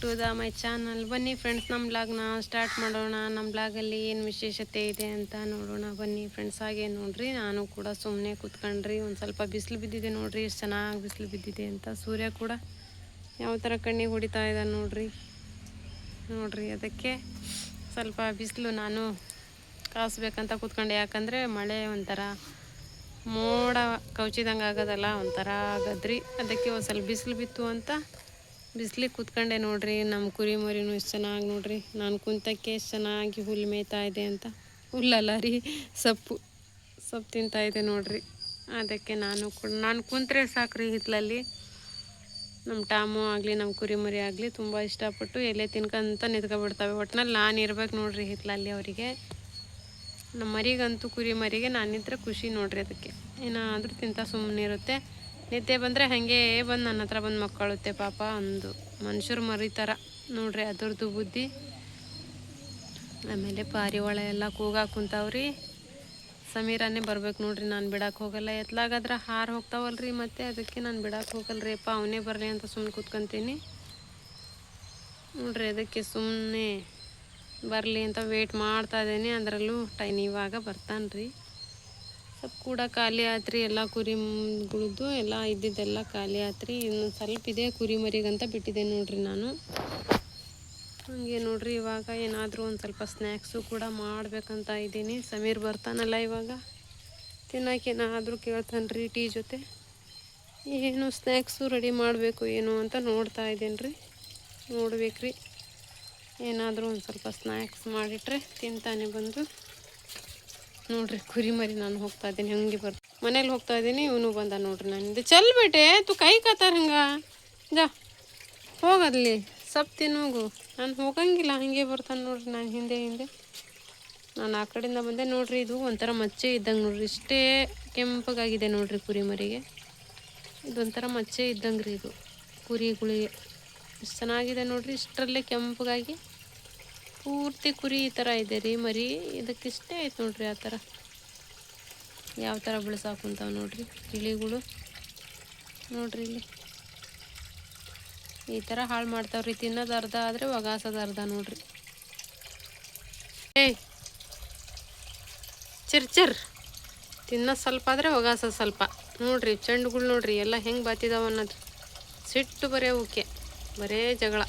To the my channel. ಬನ್ನಿ friends, ನಮ್ಮ ಬ್ಲಾಗ್ನ ಸ್ಟಾರ್ಟ್ ಮಾಡೋಣ. ನಮ್ಮ ಬ್ಲಾಗಲ್ಲಿ ಏನು ವಿಶೇಷತೆ ಇದೆ ಅಂತ ನೋಡೋಣ ಬನ್ನಿ ಫ್ರೆಂಡ್ಸ್. ಹಾಗೆ ನೋಡ್ರಿ, ನಾನು ಕೂಡ ಸುಮ್ಮನೆ ಕೂತ್ಕೊಂಡ್ರಿ. ಒಂದು ಸ್ವಲ್ಪ ಬಿಸಿಲು ಬಿದ್ದಿದೆ ನೋಡ್ರಿ, ಎಷ್ಟು ಚೆನ್ನಾಗಿ ಬಿಸಿಲು ಬಿದ್ದಿದೆ ಅಂತ. ಸೂರ್ಯ ಕೂಡ ಯಾವ ಥರ ಕಣ್ಣಿಗೆ ಹೊಡಿತಾ ಇದ್ದಾನೆ ನೋಡ್ರಿ. ಅದಕ್ಕೆ ಸ್ವಲ್ಪ ಬಿಸಿಲು ನಾನು ಕಾಸ್ಬೇಕಂತ ಕೂತ್ಕೊಂಡೆ. ಯಾಕಂದರೆ ಮಳೆ ಒಂಥರ ಮೋಡ ಕೌಚಿದಂಗೆ ಆಗೋದಲ್ಲ, ಒಂಥರ ಆಗದ್ರಿ. ಅದಕ್ಕೆ ಒಂದು ಸ್ವಲ್ಪ ಬಿಸಿಲು ಬಿತ್ತು ಅಂತ ಬಿಸಿಲಿಗೆ ಕೂತ್ಕೊಂಡೆ ನೋಡ್ರಿ. ನಮ್ಮ ಕುರಿ ಮರಿನೂ ಎಷ್ಟು ಚೆನ್ನಾಗಿ ನೋಡ್ರಿ, ನಾನು ಕುಂತಕ್ಕೆ ಎಷ್ಟು ಚೆನ್ನಾಗಿ ಹುಲ್ಲು ಮೇಯ್ತಾ ಇದೆ ಅಂತ. ಹುಲ್ಲಲ್ಲ ರೀ, ಸೊಪ್ಪು ತಿಂತಾ ಇದೆ ನೋಡ್ರಿ. ಅದಕ್ಕೆ ನಾನು ಕುಂತ್ರೆ ಸಾಕ್ರಿ ಹಿತ್ತಲಲ್ಲಿ. ನಮ್ಮ ಟಾಮು ಆಗಲಿ ನಮ್ಮ ಕುರಿ ಮರಿ ಆಗಲಿ ತುಂಬ ಇಷ್ಟಪಟ್ಟು ಎಲೆ ತಿನ್ಕೊಂತ ನಿಂತ್ಕೊಬಿಡ್ತವೆ. ಒಟ್ನಲ್ಲಿ ನಾನು ಇರ್ಬೇಕು ನೋಡ್ರಿ ಹಿತ್ತಲಲ್ಲಿ ಅವರಿಗೆ. ನಮ್ಮ ಮರಿಗಂತೂ ಕುರಿ ಮರಿಗೆ ನಾನಿದ್ರೆ ಖುಷಿ ನೋಡ್ರಿ. ಅದಕ್ಕೆ ಏನಾದರೂ ತಿಂತ ಸುಮ್ಮನೆ ಇರುತ್ತೆ. ನಿದ್ದೆ ಬಂದರೆ ಹಾಗೆ ಬಂದು ನನ್ನ ಹತ್ರ ಬಂದು ಮಕ್ಕಳುತ್ತೆ ಪಾಪ. ಒಂದು ಮನುಷ್ಯರು ಮರಿ ಥರ ನೋಡ್ರಿ ಅದ್ರದ್ದು ಬುದ್ಧಿ. ಆಮೇಲೆ ಪಾರಿವಾಳ ಎಲ್ಲ ಕೂಗಾಕ ಕುಂತಾವ್ರಿ. ಸಮೀರನೇ ಬರ್ಬೇಕು ನೋಡ್ರಿ, ನಾನು ಬಿಡಕ್ಕೆ ಹೋಗಲ್ಲ. ಎತ್ಲಾಗಾದ್ರೆ ಹಾರು ಹೋಗ್ತಾವಲ್ರಿ, ಮತ್ತೆ ಅದಕ್ಕೆ ನಾನು ಬಿಡಕ್ಕೆ ಹೋಗಲ್ರಿ. ಅಪ್ಪ ಅವನೇ ಬರಲಿ ಅಂತ ಸುಮ್ಮನೆ ಕೂತ್ಕೊಂತೀನಿ ನೋಡ್ರಿ. ಅದಕ್ಕೆ ಸುಮ್ಮನೆ ಬರಲಿ ಅಂತ ವೆಯ್ಟ್ ಮಾಡ್ತಾ ಇದ್ದೀನಿ. ಅದರಲ್ಲೂ ಇವಾಗ ಬರ್ತಾನೆ ರೀ. ಸ್ವಲ್ಪ ಕೂಡ ಖಾಲಿ ಆತ್ರಿ, ಎಲ್ಲ ಕುರಿಗಳದ್ದು ಎಲ್ಲ ಇದ್ದಿದ್ದೆಲ್ಲ ಖಾಲಿ ಆತ್ರಿ. ಇನ್ನು ಸ್ವಲ್ಪ ಇದೆ ಕುರಿ ಮರಿಗಂತ ಬಿಟ್ಟಿದೆ ನೋಡ್ರಿ ನಾನು. ಹಾಗೆ ನೋಡ್ರಿ, ಇವಾಗ ಏನಾದರೂ ಒಂದು ಸ್ವಲ್ಪ ಸ್ನ್ಯಾಕ್ಸು ಕೂಡ ಮಾಡಬೇಕಂತ ಇದ್ದೀನಿ. ಸಮೀರ್ ಬರ್ತಾನಲ್ಲ ಇವಾಗ, ತಿನ್ನೋಕೆ ಏನಾದರೂ ಕೇಳ್ತಾನೆ ರೀ ಟೀ ಜೊತೆ. ಏನು ಸ್ನ್ಯಾಕ್ಸು ರೆಡಿ ಮಾಡಬೇಕು ಏನು ಅಂತ ನೋಡ್ತಾ ಇದ್ದೀನಿ ರೀ. ನೋಡ್ಬೇಕ್ರಿ, ಏನಾದರೂ ಒಂದು ಸ್ವಲ್ಪ ಸ್ನ್ಯಾಕ್ಸ್ ಮಾಡಿಟ್ರೆ ತಿಂತಾನೆ ಬಂದು ನೋಡ್ರಿ. ಕುರಿ ಮರಿ ನಾನು ಹೋಗ್ತಾ ಇದ್ದೀನಿ, ಹಂಗೆ ಮನೇಲಿ ಹೋಗ್ತಾ ಇದ್ದೀನಿ. ಇವನು ಬಂದ ನೋಡ್ರಿ. ನಾನು ಚಲ್ ಬೇಟೆ ತು ಕೈ ಕಾತಾರ ಹಂಗೆ ಜಾ ಹೋಗಲ್ಲಿ ಸಪ್ ತಿನ್ನೋಗು. ನಾನು ಹೋಗಂಗಿಲ್ಲ, ಹಾಗೆ ಬರ್ತಾನೆ ನೋಡ್ರಿ. ನಾನು ಹಿಂದೆ ನಾನು ಆ ಕಡೆಯಿಂದ ಬಂದೆ ನೋಡ್ರಿ. ಇದು ಒಂಥರ ಮಚ್ಚೆ ಇದ್ದಂಗೆ ನೋಡ್ರಿ, ಇಷ್ಟೇ ಕೆಂಪಗಾಗಿದೆ ನೋಡ್ರಿ ಕುರಿ ಮರಿಗೆ. ಇದೊಂಥರ ಮಚ್ಚೆ ಇದ್ದಂಗೆ ರೀ ಇದು ಕುರಿಗಳಿಗೆ. ಇಷ್ಟು ಚೆನ್ನಾಗಿದೆ ನೋಡ್ರಿ, ಇಷ್ಟರಲ್ಲೇ ಕೆಂಪಗಾಗಿ ಪೂರ್ತಿ ಕುರಿ ಈ ಥರ ಇದೆ ರೀ ಮರಿ. ಇದಕ್ಕಿಷ್ಟೇ ಆಯ್ತು ನೋಡ್ರಿ. ಆ ಥರ ಯಾವ ಥರ ಬೆಳೆಸಾಕುಂತಾವೆ ನೋಡ್ರಿ ಗಿಳಿಗಳು ನೋಡ್ರಿ. ಇಲ್ಲಿ ಈ ಥರ ಹಾಳು ಮಾಡ್ತಾವ್ರಿ. ತಿನ್ನೋದು ಅರ್ಧ ಆದರೆ ಒಗಾಸೋದು ಅರ್ಧ ನೋಡ್ರಿ. ಚಿರ್ ತಿನ್ನೋದು ಸ್ವಲ್ಪ ಆದರೆ ಒಗಾಸೋದು ಸ್ವಲ್ಪ ನೋಡ್ರಿ. ಚೆಂಡುಗಳು ನೋಡ್ರಿ ಎಲ್ಲ ಹೆಂಗೆ ಬಾತಿದಾವ ಅನ್ನೋದು. ಸಿಟ್ಟು ಬರೇ ಜಗಳ.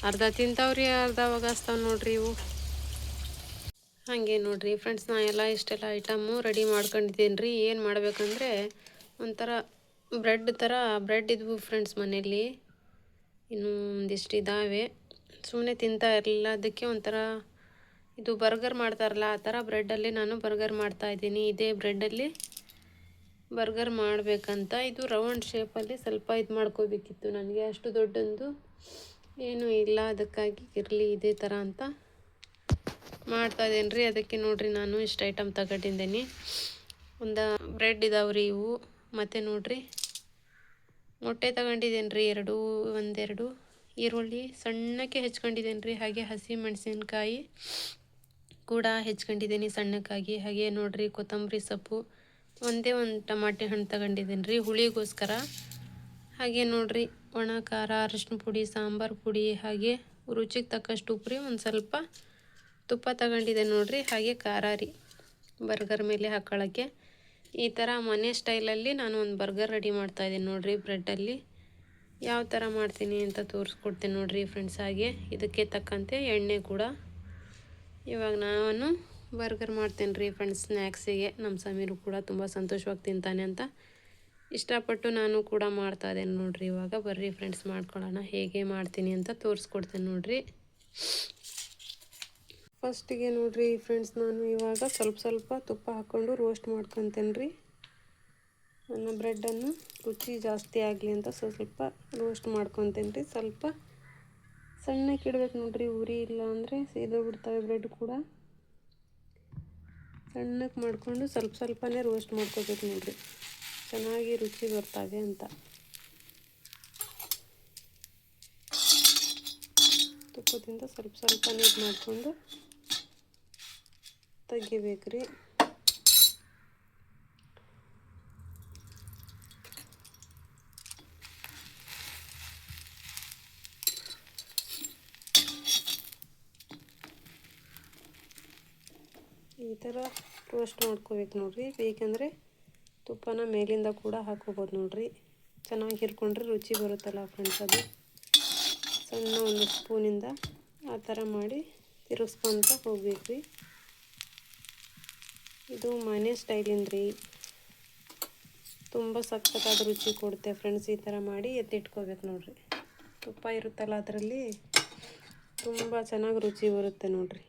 ಅರ್ಧ ತಿಂತಾವ್ರಿ, ಅರ್ಧ ಒಗಾಸ್ತಾವೆ ನೋಡ್ರಿ ಇವು. ಹಾಗೆ ನೋಡ್ರಿ ಫ್ರೆಂಡ್ಸ್, ನಾ ಇಷ್ಟೆಲ್ಲ ಐಟಮು ರೆಡಿ ಮಾಡ್ಕೊಂಡಿದ್ದೀನಿ ರೀ. ಏನು ಮಾಡಬೇಕಂದ್ರೆ ಒಂಥರ ಬ್ರೆಡ್ ಇದ್ವು ಫ್ರೆಂಡ್ಸ್ ಮನೇಲಿ. ಇನ್ನೂ ಒಂದಿಷ್ಟು ಇದ್ದಾವೆ, ಸುಮ್ಮನೆ ತಿಂತಾ ಇರಲಿಲ್ಲ. ಅದಕ್ಕೆ ಒಂಥರ ಇದು ಬರ್ಗರ್ ಮಾಡ್ತಾರಲ್ಲ ಆ ಥರ ಬ್ರೆಡ್ಡಲ್ಲಿ ನಾನು ಬರ್ಗರ್ ಮಾಡ್ತಾಯಿದ್ದೀನಿ. ಇದೇ ಬ್ರೆಡ್ಡಲ್ಲಿ ಬರ್ಗರ್ ಮಾಡಬೇಕಂತ. ಇದು ರೌಂಡ್ ಶೇಪಲ್ಲಿ ಸ್ವಲ್ಪ ಇದು ಮಾಡ್ಕೋಬೇಕಿತ್ತು. ನನಗೆ ಅಷ್ಟು ದೊಡ್ಡೊಂದು ಏನೂ ಇಲ್ಲ, ಅದಕ್ಕಾಗಿ ಇರಲಿ ಇದೇ ಥರ ಅಂತ ಮಾಡ್ತಾಯಿದ್ದೀನಿ ರೀ. ಅದಕ್ಕೆ ನೋಡ್ರಿ, ನಾನು ಇಷ್ಟು ಐಟಮ್ ತಗೊಂಡಿದ್ದೀನಿ. ಒಂದು ಬ್ರೆಡ್ ಇದಾವ್ರಿ ಇವು. ಮತ್ತು ನೋಡ್ರಿ, ಮೊಟ್ಟೆ ತಗೊಂಡಿದ್ದೀನಿ ರೀ ಒಂದೆರಡು. ಈರುಳ್ಳಿ ಸಣ್ಣಕ್ಕೆ ಹೆಚ್ಕೊಂಡಿದ್ದೀನಿ ರೀ. ಹಾಗೆ ಹಸಿ ಮೆಣಸಿನ್ಕಾಯಿ ಕೂಡ ಹೆಚ್ಕೊಂಡಿದ್ದೀನಿ ಸಣ್ಣಕ್ಕಾಗಿ. ಹಾಗೆ ನೋಡ್ರಿ, ಕೊತ್ತಂಬರಿ ಸೊಪ್ಪು, ಒಂದೇ ಒಂದು ಟಮಾಟೆ ಹಣ್ಣು ತಗೊಂಡಿದ್ದೀನಿ ರೀ ಹುಳಿಗೋಸ್ಕರ. ಹಾಗೆ ನೋಡ್ರಿ, ಒಣ ಖಾರ, ಅರಿಶಿನ ಪುಡಿ, ಸಾಂಬಾರು ಪುಡಿ, ಹಾಗೆ ರುಚಿಗೆ ತಕ್ಕಷ್ಟು ಉಪ್ಪು ರೀ. ಒಂದು ಸ್ವಲ್ಪ ತುಪ್ಪ ತಗೊಂಡಿದ್ದೆ ನೋಡ್ರಿ. ಹಾಗೆ ಖಾರ ರೀ ಬರ್ಗರ್ ಮೇಲೆ ಹಾಕ್ಕೊಳ್ಳೋಕ್ಕೆ. ಈ ಥರ ಮನೆ ಸ್ಟೈಲಲ್ಲಿ ನಾನು ಒಂದು ಬರ್ಗರ್ ರೆಡಿ ಮಾಡ್ತಾಯಿದ್ದೀನಿ ನೋಡ್ರಿ ಬ್ರೆಡ್ಡಲ್ಲಿ. ಯಾವ ಥರ ಮಾಡ್ತೀನಿ ಅಂತ ತೋರಿಸ್ಕೊಡ್ತೀನಿ ನೋಡ್ರಿ ಫ್ರೆಂಡ್ಸ್. ಹಾಗೆ ಇದಕ್ಕೆ ತಕ್ಕಂತೆ ಎಣ್ಣೆ ಕೂಡ. ಇವಾಗ ನಾನು ಬರ್ಗರ್ ಮಾಡ್ತೇನೆ ರೀ ಫ್ರೆಂಡ್ಸ್ ಸ್ನ್ಯಾಕ್ಸಿಗೆ. ನಮ್ಮ ಸಮೀರು ಕೂಡ ತುಂಬ ಸಂತೋಷವಾಗಿ ತಿಂತಾನೆ ಅಂತ ಇಷ್ಟಪಟ್ಟು ನಾನು ಕೂಡ ಮಾಡ್ತಾಯಿದ್ದೇನೆ ನೋಡ್ರಿ. ಇವಾಗ ಬರ್ರಿ ಫ್ರೆಂಡ್ಸ್ ಮಾಡ್ಕೊಳ್ಳೋಣ. ಹೇಗೆ ಮಾಡ್ತೀನಿ ಅಂತ ತೋರಿಸ್ಕೊಡ್ತೇನೆ ನೋಡ್ರಿ. ಫಸ್ಟಿಗೆ ನೋಡ್ರಿ ಫ್ರೆಂಡ್ಸ್, ನಾನು ಇವಾಗ ಸ್ವಲ್ಪ ತುಪ್ಪ ಹಾಕ್ಕೊಂಡು ರೋಸ್ಟ್ ಮಾಡ್ಕೊತೇನೆ ರೀ. ನನ್ನ ಬ್ರೆಡ್ಡನ್ನು ರುಚಿ ಜಾಸ್ತಿ ಆಗಲಿ ಅಂತ ಸ್ವಲ್ಪ ರೋಸ್ಟ್ ಮಾಡ್ಕೊತೇನೆ ರೀ. ಸ್ವಲ್ಪ ಸಣ್ಣಕ್ಕೆ ಇಡ್ಬೇಕು ನೋಡ್ರಿ, ಉರಿ ಇಲ್ಲ ಅಂದರೆ ಸೀದೋಗ್ಬಿಡ್ತವೆ ಬ್ರೆಡ್ ಕೂಡ. ಸಣ್ಣಕ್ಕೆ ಮಾಡಿಕೊಂಡು ಸ್ವಲ್ಪನೇ ರೋಸ್ಟ್ ಮಾಡ್ಕೋಬೇಕು ನೋಡ್ರಿ, ಚೆನ್ನಾಗಿ ರುಚಿ ಬರ್ತವೆ ಅಂತ. ತುಪ್ಪದಿಂದ ಸ್ವಲ್ಪನೇ ಇದು ಮಾಡಿಕೊಂಡು ತೆಗಿಬೇಕ್ರಿ. ಈ ಥರ ರೋಸ್ಟ್ ಮಾಡ್ಕೋಬೇಕು ನೋಡಿರಿ. ಬೇಕಂದರೆ ತುಪ್ಪನ ಮೇಲಿಂದ ಕೂಡ ಹಾಕೋಬೋದು ನೋಡಿರಿ. ಚೆನ್ನಾಗಿ ಹಿರ್ಕೊಂಡ್ರೆ ರುಚಿ ಬರುತ್ತಲ್ಲ ಫ್ರೆಂಡ್ಸ್. ಅದು ಸಣ್ಣ ಒಂದು ಸ್ಪೂನಿಂದ ಆ ಥರ ಮಾಡಿ ತಿರುಗಿಸ್ಕೊತ ಹೋಗ್ಬೇಕು ರೀ. ಇದು ಮನೆ ಸ್ಟೈಲಿಂದ ರೀ, ತುಂಬ ಸಖತ್ತಾದ ರುಚಿ ಕೊಡುತ್ತೆ ಫ್ರೆಂಡ್ಸ್. ಈ ಥರ ಮಾಡಿ ಎತ್ತಿಟ್ಕೋಬೇಕು ನೋಡಿರಿ. ತುಪ್ಪ ಇರುತ್ತಲ್ಲ ಅದರಲ್ಲಿ ತುಂಬ ಚೆನ್ನಾಗಿ ರುಚಿ ಬರುತ್ತೆ ನೋಡಿರಿ.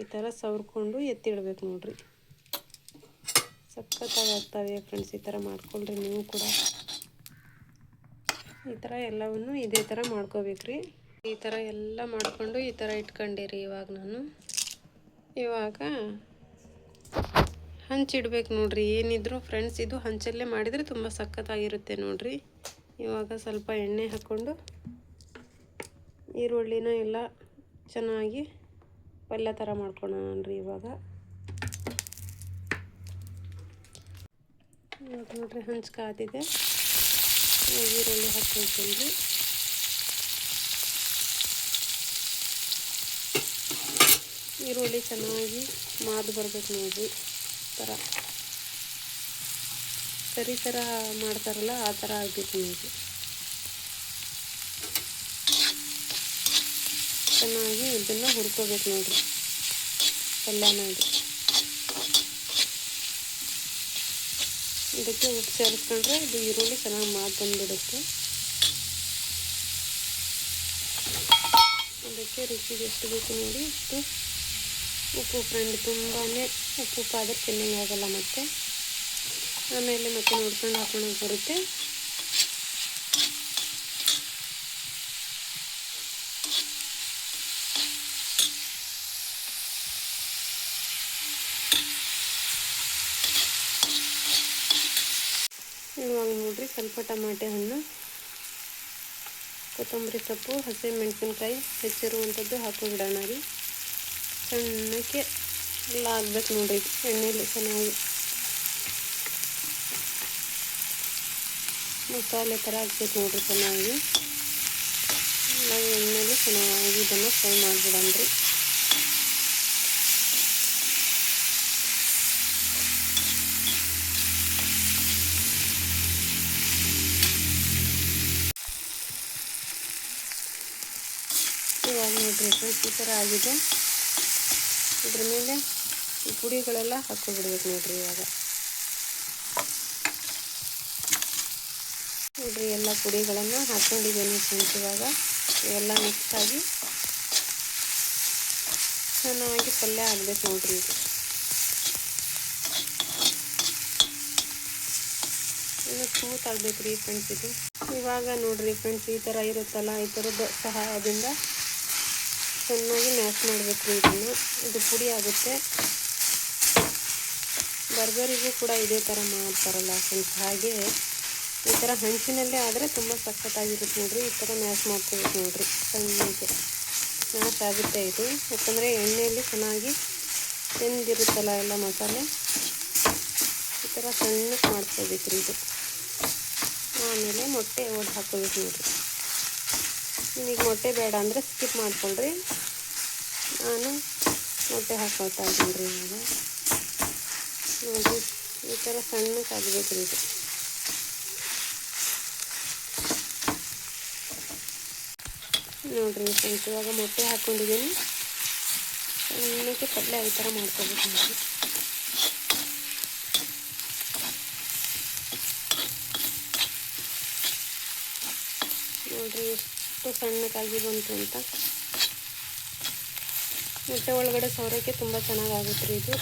ಈ ಥರ ಸವರ್ಕೊಂಡು ಎತ್ತಿಡ್ಬೇಕು ನೋಡಿರಿ. ಸಖತ್ತಾಗಿ ಆಗ್ತವೆ ಫ್ರೆಂಡ್ಸ್. ಈ ಥರ ಮಾಡ್ಕೊಳ್ರಿ ನೀವು ಕೂಡ. ಈ ಥರ ಎಲ್ಲವನ್ನು ಇದೇ ಥರ ಮಾಡ್ಕೋಬೇಕ್ರಿ. ಈ ಥರ ಎಲ್ಲ ಮಾಡಿಕೊಂಡು ಈ ಥರ ಇಟ್ಕೊಂಡಿರಿ. ಇವಾಗ ಹಂಚಿಡ್ಬೇಕು ನೋಡಿರಿ. ಏನಿದ್ರು ಫ್ರೆಂಡ್ಸ್ ಇದು ಹಂಚಲ್ಲೇ ಮಾಡಿದರೆ ತುಂಬ ಸಖತ್ತಾಗಿರುತ್ತೆ ನೋಡಿರಿ. ಇವಾಗ ಸ್ವಲ್ಪ ಎಣ್ಣೆ ಹಾಕ್ಕೊಂಡು ಈರುಳ್ಳಿನ ಎಲ್ಲ ಚೆನ್ನಾಗಿ ಪಲ್ಯ ಥರ ಮಾಡ್ಕೊಳ್ಳೋಣ ಇವಾಗ ನೋಡಿರಿ. ಹಂಚ್ಕಾತಿದೆ. ಈರುಳ್ಳಿ ಹಾಕ್ಕೊಳ್ತೀನಿ. ಈರುಳ್ಳಿ ಚೆನ್ನಾಗಿ ಮಾದು ಬರಬೇಕು ನೋಡಿರಿ. ಥರ ಕರಿ ಥರ ಮಾಡ್ತಾರಲ್ಲ ಆ ಥರ ಆಗಬೇಕು ನೋಡಿರಿ. ಚೆನ್ನಾಗಿ ಇದನ್ನು ಹುರ್ಕೋಬೇಕು ನೋಡಿರಿ ಪಲ್ಯನ. ಇದಕ್ಕೆ ಉಪ್ಪು ಸೇರಿಸ್ಕೊಂಡ್ರೆ ಇದು ಈರುಳ್ಳಿ ಚೆನ್ನಾಗಿ ಮಾತು ಬಂದುಬಿಡುತ್ತೆ. ಅದಕ್ಕೆ ರುಚಿಗೆ ಎಷ್ಟು ಬೇಕು ನೋಡಿ ಇಷ್ಟು ಉಪ್ಪು ಫ್ರೆಂಡ್. ತುಂಬಾ ಉಪ್ಪು ಆದರೆ ಚೆನ್ನಾಗಿ ಆಗಲ್ಲ. ಮತ್ತು ಆಮೇಲೆ ಮತ್ತೆ ನೋಡ್ಕೊಂಡು ಹಾಕೊಳ್ಳೋಕೆ ಬರುತ್ತೆ. ಇವಾಗ ನೋಡಿರಿ ಸ್ವಲ್ಪ ಟಮಾಟೆ ಹಣ್ಣು, ಕೊತ್ತಂಬರಿ ಸೊಪ್ಪು, ಹಸಿಮೆಣಸಿನ್ಕಾಯಿ ಹೆಚ್ಚಿರುವಂಥದ್ದು ಹಾಕಿಬಿಡೋಣ ರೀ. ಸಣ್ಣಕ್ಕೆ ಎಲ್ಲ ಆಗ್ಬೇಕು ನೋಡಿರಿ ಎಣ್ಣೆಯಲ್ಲಿ. ಚೆನ್ನಾಗಿ ಮಸಾಲೆ ಥರ ಹಾಕ್ಬೇಕು ನೋಡಿರಿ. ಚೆನ್ನಾಗಿ ಎಲ್ಲ ಎಣ್ಣೆಯಲ್ಲಿ ಚೆನ್ನಾಗಿ ಇದನ್ನು ಫ್ರೈ ಮಾಡಿಬಿಡೋಣ ರೀ. ಇವಾಗ ನೋಡಿರಿ ಫ್ರೆಂಡ್ಸ್ ಈ ಥರ ಆಗಿದೆ. ಇದ್ರ ಮೇಲೆ ಈ ಪುಡಿಗಳೆಲ್ಲ ಹಾಕ್ಕೊಬಿಡ್ಬೇಕು ನೋಡಿರಿ. ಇವಾಗ ನೋಡಿರಿ ಎಲ್ಲ ಪುಡಿಗಳನ್ನು ಹಾಕ್ಕೊಂಡಿದ್ದೀನಿ ಫ್ರೆಂಡ್ಸ್. ಇವಾಗ ಇವೆಲ್ಲ ಮಿಕ್ಸಾಗಿ ಚೆನ್ನಾಗಿ ಪಲ್ಯ ಆಗಬೇಕು ನೋಡಿರಿ. ಇದು ಸ್ಮೂತ್ ಆಗಬೇಕು ರೀ ಫ್ರೆಂಡ್ಸ್. ಇದು ಇವಾಗ ನೋಡಿರಿ ಫ್ರೆಂಡ್ಸ್ ಈ ಥರ ಇರುತ್ತಲ್ಲ, ಈ ಥರದ ಸಹಾಯದಿಂದ ಚೆನ್ನಾಗಿ ಮ್ಯಾಶ್ ಮಾಡಬೇಕು ರೀ ಇದನ್ನು. ಇದು ಪುಡಿ ಆಗುತ್ತೆ. ಬರ್ಗರಿಗೂ ಕೂಡ ಇದೇ ಥರ ಮಾಡ್ತಾರಲ್ಲ ಫ್ರೆಂಡ್ಸ್. ಹಾಗೆ ಈ ಥರ ಹಂಚಿನಲ್ಲೇ ಆದರೆ ತುಂಬ ಸಖತ್ತಾಗಿರುತ್ತೆ ನೋಡಿರಿ. ಈ ಥರ ಮ್ಯಾಶ್ ಮಾಡ್ಕೋಬೇಕು ನೋಡಿರಿ. ಸಣ್ಣಗೆ ಮ್ಯಾಶ್ ಆಗುತ್ತೆ ಇದು. ಯಾಕಂದರೆ ಎಣ್ಣೆಯಲ್ಲಿ ಚೆನ್ನಾಗಿ ಬೆಂದಿರುತ್ತಲ್ಲ ಎಲ್ಲ ಮಸಾಲೆ. ಈ ಥರ ಸಣ್ಣಕ್ಕೆ ಮಾಡ್ಕೋಬೇಕು ರೀ ಇದು. ಆಮೇಲೆ ಮೊಟ್ಟೆ ಒಡೆದು ಹಾಕ್ಕೋಬೇಕು ನೋಡಿರಿ. ನಿಮಗೆ ಮೊಟ್ಟೆ ಬೇಡ ಅಂದರೆ ಸ್ಕಿಪ್ ಮಾಡ್ಕೊಳ್ರಿ. ನಾನು ಮೊಟ್ಟೆ ಹಾಕ್ಕೊಳ್ತಾ ಇದ್ದೀನಿ ರೀ. ಇವಾಗ ನೋಡಿ ಈ ಥರ ಸಣ್ಣಕ್ಕೆ ಆಗಬೇಕು ರೀ ಇದು. ನೋಡಿರಿ ಫ್ರೆಂಡ್ಸ್ ಇವಾಗ ಮೊಟ್ಟೆ ಹಾಕ್ಕೊಂಡಿದ್ದೀನಿ. ಸಣ್ಣಕ್ಕೆ ಪಲ್ಯ ಈ ಥರ ಮಾಡ್ಕೋಬೇಕು ನೋಡಿರಿ. ನೋಡಿರಿ ಎಷ್ಟು ಸಣ್ಣಕ್ಕಾಗಿ ಬಂತು ಅಂತ. ಮೊಟ್ಟೆ ಒಳಗಡೆ ಸೌರಕ್ಕೆ ತುಂಬ ಚೆನ್ನಾಗಾಗುತ್ತೆ ರೀ ಇದು.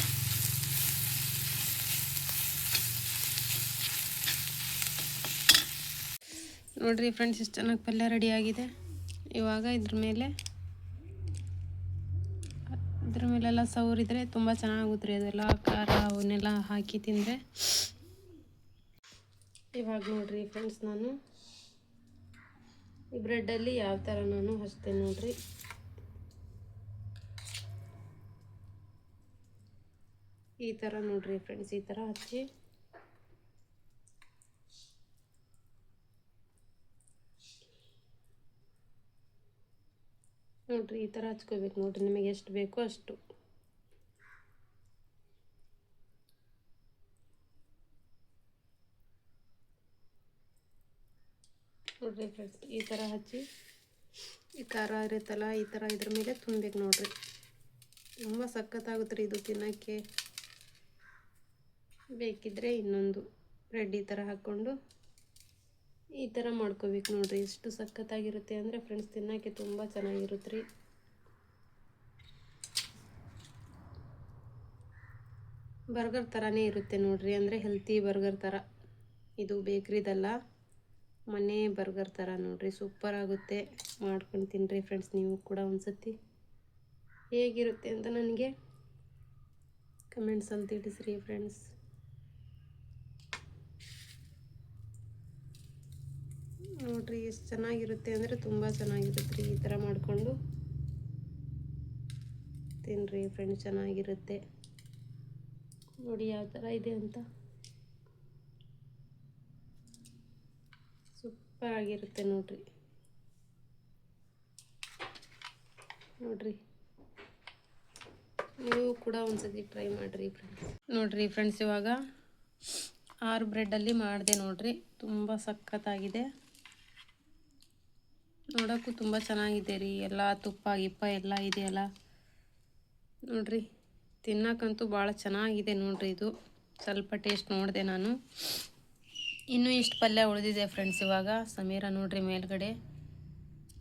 ನೋಡಿರಿ ಫ್ರೆಂಡ್ಸ್ ಎಷ್ಟು ಚೆನ್ನಾಗಿ ಪಲ್ಯ ರೆಡಿಯಾಗಿದೆ. ಇವಾಗ ಇದ್ರ ಮೇಲೆಲ್ಲ ಸೌರಿದ್ರೆ ತುಂಬ ಚೆನ್ನಾಗುತ್ತೆ ರೀ. ಅದೆಲ್ಲ ಖಾರ ಅವನ್ನೆಲ್ಲ ಹಾಕಿ ತಿಂದರೆ. ಇವಾಗ ನೋಡಿರಿ ಫ್ರೆಂಡ್ಸ್ ನಾನು ಈ ಬ್ರೆಡ್ಡಲ್ಲಿ ಯಾವ ಥರ ನಾನು ಹಚ್ತೇನೆ ನೋಡಿರಿ. ಈ ಥರ ನೋಡಿರಿ ಫ್ರೆಂಡ್ಸ್ ಈ ಥರ ಹಚ್ಚಿ ನೋಡಿರಿ ಈ ಥರ ಹಚ್ಕೋಬೇಕು ನೋಡಿರಿ, ನಿಮಗೆ ಎಷ್ಟು ಬೇಕೋ ಅಷ್ಟು. ನೋಡಿರಿ ಫ್ರೆಂಡ್ಸ್, ಈ ಥರ ಹಚ್ಚಿ ಈ ಖಾರ ಇರುತ್ತಲ್ಲ ಈ ಥರ ಇದ್ರ ಮೇಲೆ ತುಂಬಬೇಕು ನೋಡಿರಿ. ತುಂಬ ಸಖತ್ತಾಗುತ್ತೆ ರೀ ಇದು ತಿನ್ನೋಕ್ಕೆ. ಬೇಕಿದ್ದರೆ ಇನ್ನೊಂದು ಬ್ರೆಡ್ ಈ ಥರ ಹಾಕ್ಕೊಂಡು ಈ ಥರ ಮಾಡ್ಕೋಬೇಕು ನೋಡಿರಿ. ಎಷ್ಟು ಸಖತ್ತಾಗಿರುತ್ತೆ ಅಂದರೆ ಫ್ರೆಂಡ್ಸ್, ತಿನ್ನೋಕ್ಕೆ ತುಂಬ ಚೆನ್ನಾಗಿರುತ್ತೆ ರೀ. ಬರ್ಗರ್ ಥರನೇ ಇರುತ್ತೆ ನೋಡಿರಿ, ಅಂದರೆ ಹೆಲ್ತಿ ಬರ್ಗರ್ ಥರ. ಇದು ಬೇಕ್ರಿದಲ್ಲ, ಮನೆ ಬರ್ಗರ್ ಥರ ನೋಡಿರಿ. ಸೂಪರ್ ಆಗುತ್ತೆ. ಮಾಡ್ಕೊಂಡು ತಿನ್ನಿರಿ ಫ್ರೆಂಡ್ಸ್, ನೀವು ಕೂಡ ಒಂದ್ಸತಿ ಹೇಗಿರುತ್ತೆ ಅಂತ ನನಗೆ ಕಮೆಂಟ್ಸಲ್ಲಿ ತಿಳಿಸ್ರಿ ಫ್ರೆಂಡ್ಸ್. ನೋಡಿರಿ ಎಷ್ಟು ಚೆನ್ನಾಗಿರುತ್ತೆ ಅಂದರೆ ತುಂಬ ಚೆನ್ನಾಗಿರುತ್ತೆ ರೀ. ಈ ಥರ ಮಾಡಿಕೊಂಡು ತಿನ್ನಿರಿ ಫ್ರೆಂಡ್ಸ್, ಚೆನ್ನಾಗಿರುತ್ತೆ. ನೋಡಿ ಯಾವ ಥರ ಇದೆ ಅಂತ. ಸೂಪರ್ ಆಗಿರುತ್ತೆ ನೋಡಿರಿ. ನೋಡಿರಿ ನೀವು ಕೂಡ ಒಂದ್ಸತಿ ಟ್ರೈ ಮಾಡಿರಿ ಫ್ರೆಂಡ್ಸ್. ನೋಡಿರಿ ಫ್ರೆಂಡ್ಸ್, ಇವಾಗ 6 ಬ್ರೆಡ್ಡಲ್ಲಿ ಮಾಡಿದೆ ನೋಡಿರಿ. ತುಂಬ ಸಖತ್ತಾಗಿದೆ. ನೋಡೋಕ್ಕೂ ತುಂಬ ಚೆನ್ನಾಗಿದೆ ರೀ. ಎಲ್ಲ ತುಪ್ಪ ಗಿಪ್ಪ ಎಲ್ಲ ಇದೆಯಲ್ಲ ನೋಡಿರಿ. ತಿನ್ನೋಕ್ಕಂತೂ ಭಾಳ ಚೆನ್ನಾಗಿದೆ ನೋಡಿರಿ. ಇದು ಸ್ವಲ್ಪ ಟೇಸ್ಟ್ ನೋಡಿದೆ ನಾನು. ಇನ್ನೂ ಇಷ್ಟು ಪಲ್ಯ ಉಳಿದಿದೆ ಫ್ರೆಂಡ್ಸ್. ಇವಾಗ ಸಮೀರ ನೋಡಿರಿ ಮೇಲ್ಗಡೆ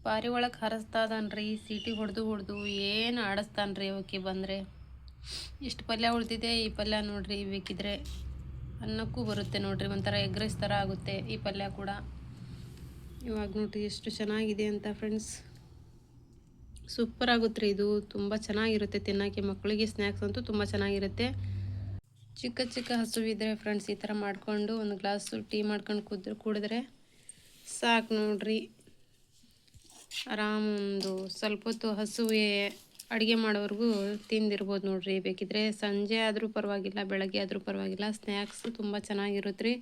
ಪಾರಿವಾಳಕ್ಕೆ ಹರಿಸ್ತಾದನ್ರಿ. ಸೀಟಿ ಹೊಡೆದು ಏನು ಆಡಿಸ್ತಾನ್ರಿ ಅವಕ್ಕೆ ಬಂದರೆ. ಇಷ್ಟು ಪಲ್ಯ ಉಳಿದಿದೆ. ಈ ಪಲ್ಯ ನೋಡಿರಿ ಬೇಕಿದ್ರೆ ಅನ್ನಕ್ಕೂ ಬರುತ್ತೆ ನೋಡಿರಿ. ಒಂಥರ ಎಗ್ ರೈಸ್ ಥರ ಆಗುತ್ತೆ ಈ ಪಲ್ಯ ಕೂಡ. ಇವಾಗ ನೋಡಿರಿ ಎಷ್ಟು ಚೆನ್ನಾಗಿದೆ ಅಂತ ಫ್ರೆಂಡ್ಸ್. ಸೂಪರ್ ಆಗುತ್ತೆ ರೀ ಇದು. ತುಂಬ ಚೆನ್ನಾಗಿರುತ್ತೆ ತಿನ್ನೋಕ್ಕೆ. ಮಕ್ಕಳಿಗೆ ಸ್ನ್ಯಾಕ್ಸ್ ಅಂತೂ ತುಂಬ ಚೆನ್ನಾಗಿರುತ್ತೆ. ಚಿಕ್ಕ ಹಸುವಿದ್ರೆ ಫ್ರೆಂಡ್ಸ್ ಈ ಥರ ಮಾಡಿಕೊಂಡು ಒಂದು ಗ್ಲಾಸು ಟೀ ಮಾಡ್ಕೊಂಡು ಕುಡಿದ್ರೆ ಸಾಕು ನೋಡಿರಿ. ಆರಾಮ ಒಂದು ಸ್ವಲ್ಪ ಹೊತ್ತು ಹಸುವೆ ಅಡುಗೆ ಮಾಡೋವರೆಗೂ ತಿಂದಿರ್ಬೋದು ನೋಡಿರಿ. ಬೇಕಿದ್ರೆ ಸಂಜೆ ಆದರೂ ಪರವಾಗಿಲ್ಲ, ಬೆಳಗ್ಗೆ ಆದರೂ ಪರವಾಗಿಲ್ಲ, ಸ್ನ್ಯಾಕ್ಸ್ ತುಂಬ ಚೆನ್ನಾಗಿರುತ್ತೆ ರೀ.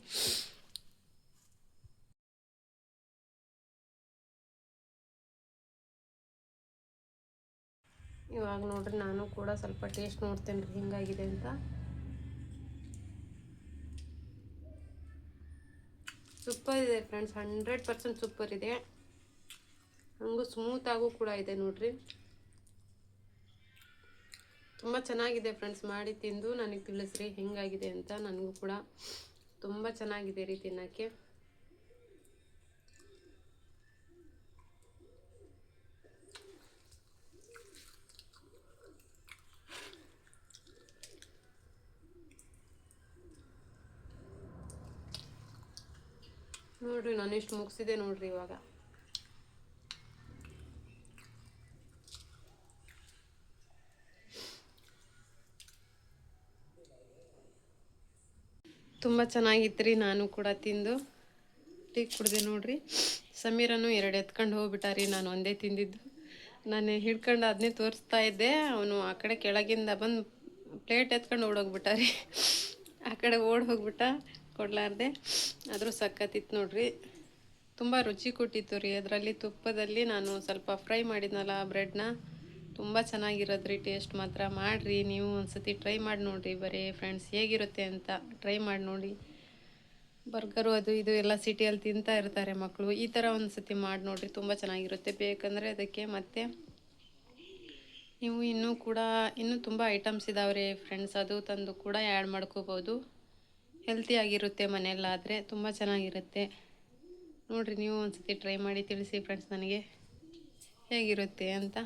ಇವಾಗ ನೋಡ್ರಿ ನಾನು ಕೂಡ ಸ್ವಲ್ಪ ಟೇಸ್ಟ್ ನೋಡ್ತೇನೆ ರೀ ಹಿಂಗಾಗಿದೆ ಅಂತ. ಸೂಪರ್ ಇದೆ ಫ್ರೆಂಡ್ಸ್, 100% ಸೂಪರ್ ಇದೆ. ಹಂಗೂ ಸ್ಮೂತಾಗೂ ಕೂಡ ಇದೆ ನೋಡ್ರಿ. ತುಂಬ ಚೆನ್ನಾಗಿದೆ ಫ್ರೆಂಡ್ಸ್. ಮಾಡಿ ತಿಂದು ನನಗೆ ತಿಳಿಸ್ರಿ ಹೆಂಗಾಗಿದೆ ಅಂತ. ನನಗೂ ಕೂಡ ತುಂಬ ಚೆನ್ನಾಗಿದೆ ರೀ ತಿನ್ನೋಕ್ಕೆ. ನೋಡ್ರಿ ನಾನು ಎಷ್ಟು ಮುಗಿಸಿದೆ ನೋಡ್ರಿ ಇವಾಗ. ತುಂಬ ಚೆನ್ನಾಗಿತ್ತು ರೀ. ನಾನು ಕೂಡ ತಿಂದು ಟೀ ಕುಡಿದೆ ನೋಡ್ರಿ. ಸಮೀರನು 2 ಎತ್ಕೊಂಡು ಹೋಗ್ಬಿಟ್ಟಾರಿ. ನಾನು ಒಂದೇ ತಿಂದಿದ್ದು. ನಾನು ಹಿಡ್ಕೊಂಡು ಅದನ್ನೇ ತೋರಿಸ್ತಾ ಇದ್ದೆ. ಅವನು ಆ ಕಡೆ ಕೆಳಗಿಂದ ಬಂದು ಪ್ಲೇಟ್ ಎತ್ಕೊಂಡು ಓಡೋಗ್ಬಿಟ್ಟಾರಿ. ಆ ಕಡೆ ಹೋಗ್ಬಿಟ್ಟ ಕೊಡಲಾರ್ದೆ. ಆದರೂ ಸಖತ್ತಿತ್ತು ನೋಡ್ರಿ. ತುಂಬ ರುಚಿ ಕೊಟ್ಟಿತ್ತು ರೀ. ಅದರಲ್ಲಿ ತುಪ್ಪದಲ್ಲಿ ನಾನು ಸ್ವಲ್ಪ ಫ್ರೈ ಮಾಡಿದ್ನಲ್ಲ ಬ್ರೆಡ್ನ, ತುಂಬ ಚೆನ್ನಾಗಿರೋದ್ರಿ. ಟೇಸ್ಟ್ ಮಾತ್ರ ಮಾಡಿರಿ ನೀವು ಒಂದ್ಸತಿ ಟ್ರೈ ಮಾಡಿ ನೋಡಿರಿ ಬರೀ ಫ್ರೆಂಡ್ಸ್, ಹೇಗಿರುತ್ತೆ ಅಂತ ಟ್ರೈ ಮಾಡಿ ನೋಡಿ. ಬರ್ಗರು ಅದು ಇದು ಎಲ್ಲ ಸಿಟಿಯಲ್ಲಿ ತಿಂತಾ ಇರ್ತಾರೆ ಮಕ್ಕಳು. ಈ ಥರ ಒಂದು ಸತಿ ಮಾಡಿ ನೋಡಿರಿ, ತುಂಬ ಚೆನ್ನಾಗಿರುತ್ತೆ. ಬೇಕಂದರೆ ಅದಕ್ಕೆ ಮತ್ತೆ ನೀವು ಇನ್ನೂ ತುಂಬ ಐಟಮ್ಸ್ ಇದಾವ್ರಿ ಫ್ರೆಂಡ್ಸ್, ಅದು ತಂದು ಕೂಡ ಆ್ಯಡ್ ಮಾಡ್ಕೋಬೋದು. ಹೆಲ್ತಿಯಾಗಿರುತ್ತೆ ಮನೆಯಲ್ಲಾದರೆ, ತುಂಬ ಚೆನ್ನಾಗಿರುತ್ತೆ ನೋಡಿರಿ. ನೀವು ಒಂದ್ಸತಿ ಟ್ರೈ ಮಾಡಿ ತಿಳಿಸಿ ಫ್ರೆಂಡ್ಸ್ ನನಗೆ ಹೇಗಿರುತ್ತೆ ಅಂತ.